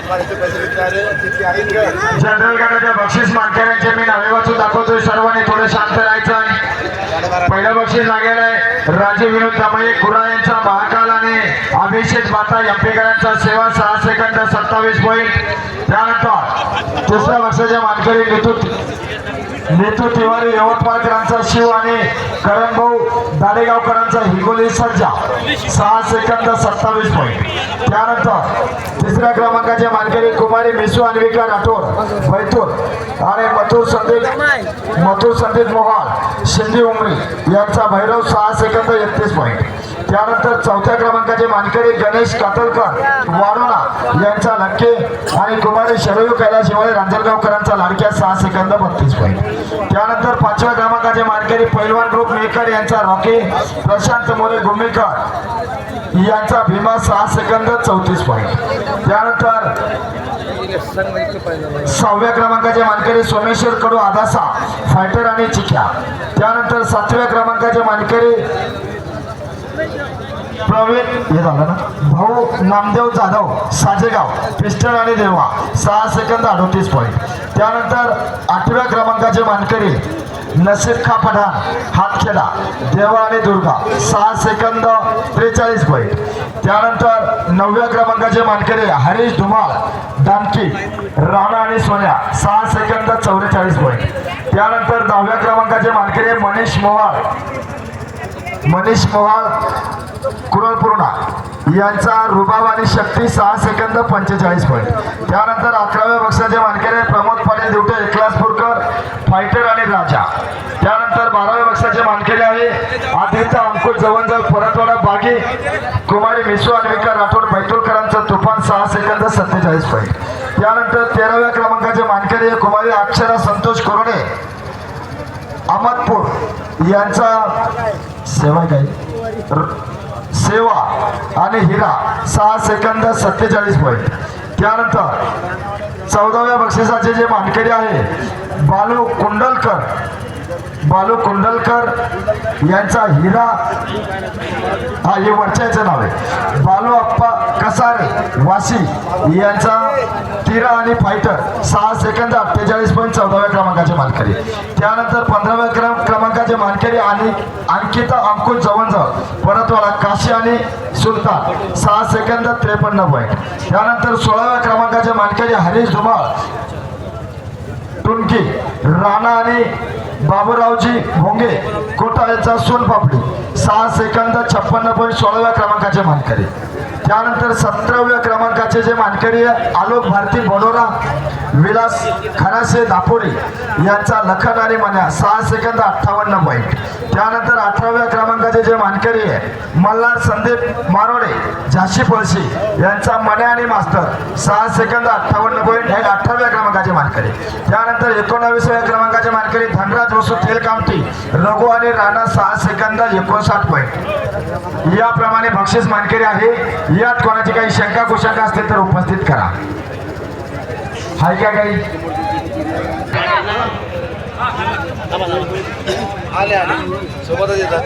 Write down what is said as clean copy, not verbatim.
मानकऱ्यांचे general गटाच्या बक्षीस मानकऱ्यांचे मी नावे वाचून दाखवतोय. सर्वांनी थोडं शांत राहायचं. पहिलं बक्षीस लागेल आहे राजीव विनोद दमये गुरा यांचा महाकाल आणि अभिषेक बाता एमपीकरांचा सेवा 6 सेकंद 27 पॉईंट. त्यानंतर दुसऱ्या वर्षाच्या मानकरी नेतू तिवारी यवतमाळकरांचा शिव आणि करण भाऊ दाडेगावकरांचा हिगोली सर्जा 6 सेकंद 27 पॉईंट. त्यानंतर तिसऱ्या क्रमांकाचे मानकरी कुमारी मिसू अन्विका राठोड बैतूर आणि मथुर संदीप मोहाळ शिंदे उमरी यांचा भैरव 6 सेकंद 31 पॉईंट. त्यानंतर चौथ्या क्रमांकाचे मानकरी गणेश कातलकर वारोणा यांचा लक्के आणि कुमारी शरयू कैलास शिवाळे रांजणगावकरांचा लाडक्या 6 सेकंद 32 पॉईंट. त्यानंतर पाचव्या क्रमांकाचे मानकरी पैलवान ग्रुप मेकर यांचा रॉकी प्रशांत मोरे गुम्मीकर यांचा भीमा 6 सेकंद 34 पॉईंट. त्यानंतर 6व्या क्रमांकाचे मानकरी सोमेश्वर कडू आदासा फायटर आणि चिख्या. त्यानंतर 7व्या क्रमांकाचे मानकरी प्रवीण हे झालं ना भाऊ नामदेव जाधव साजेगाव पिस्टल आणि देवा 6 सेकंद 38 पॉईंट. त्यानंतर 8व्या क्रमांकाचे मानकरी नसीब खा पठाण हातखेडा देवा आणि दुर्गा 6 सेकंद 43 पॉईंट. त्यानंतर 9व्या क्रमांकाचे मानकरी हरीश धुमाळ दानकी राणा आणि सोन्या 6 सेकंद 44 पॉईंट. त्यानंतर 10व्या क्रमांकाचे मानकरी मनीष मोहाळ कुरळपूर्णा यांचा रुबाब आणि शक्ती 6 सेकंद 45 पॉईंट. त्यानंतर 11व्या बक्षाचे मानकरी प्रमोद पाटील दिवटे एकलासपूरकर फायटर आणि राजा. त्यानंतर 12व्या बक्षाचे मानकरी आहे आदित्य अंकुश जवंजल परतवाडा बागी कुमारी मिसू अन्विका राठोड बैतूरकरांचा तुफान 6 सेकंद 47 पॉईंट. त्यानंतर 13व्या क्रमांकाचे मानकरी कुमारी अक्षरा संतोष कोरडे अहमदपूर यांचा सेवा आणि हिरा 6 सेकंद 47 पॉईंट. त्यानंतर 14व्या बक्षिसाचे जे मानकरी आहे बालू कुंडलकर यांचा हिरा हे वरच्याचं नाव आहे बालू अप्पा कसारे वाशी यांचा तिरा आणि फायटर 6 सेकंद 48 पॉईंट 14व्या क्रमांकाचे मानकरी. त्यानंतर 15व्या क्रमांकाचे मानकरी आणि अंकिता अंकुश जवंजळ परतवाडा काशी आणि सुलतान 6 सेकंद 53 पॉईंट. त्यानंतर 16व्या क्रमांकाचे मानकरी हरीश धुमाळ टुनकी राणा आणि बाबूरावजी भोंगे कोटा यांचा सोनपापडी 6 सेकंद 56 पॉईंट 16व्या क्रमांकाचे मानकरी. त्यानंतर 17व्या क्रमांकाचे जे मानकरी आलोक भारती बडोरा विलास खरासे दापोरी यांचा लखन आणि मन्या 6 सेकंद 58 पॉईंट. त्यानंतर 18व्या क्रमांकाचे जे मानकरी आहे मल्हार संदीप मारोडे झाशी पळशी यांचा मन्या आणि मास्तर 6 सेकंद 58 पॉईंट हे 18व्या क्रमांकाचे मानकरी. त्यानंतर 19व्या क्रमांकाचे मानकरी धनराज वसू तेलकामठी रघु आणि राणा 6 सेकंद 59 पॉईंट. याप्रमाणे बक्षीस मानकरी आहे. यात कोणाची काही शंका कुशंका असतील तर उपस्थित करा. हाय का काही आले सोबतच येतात.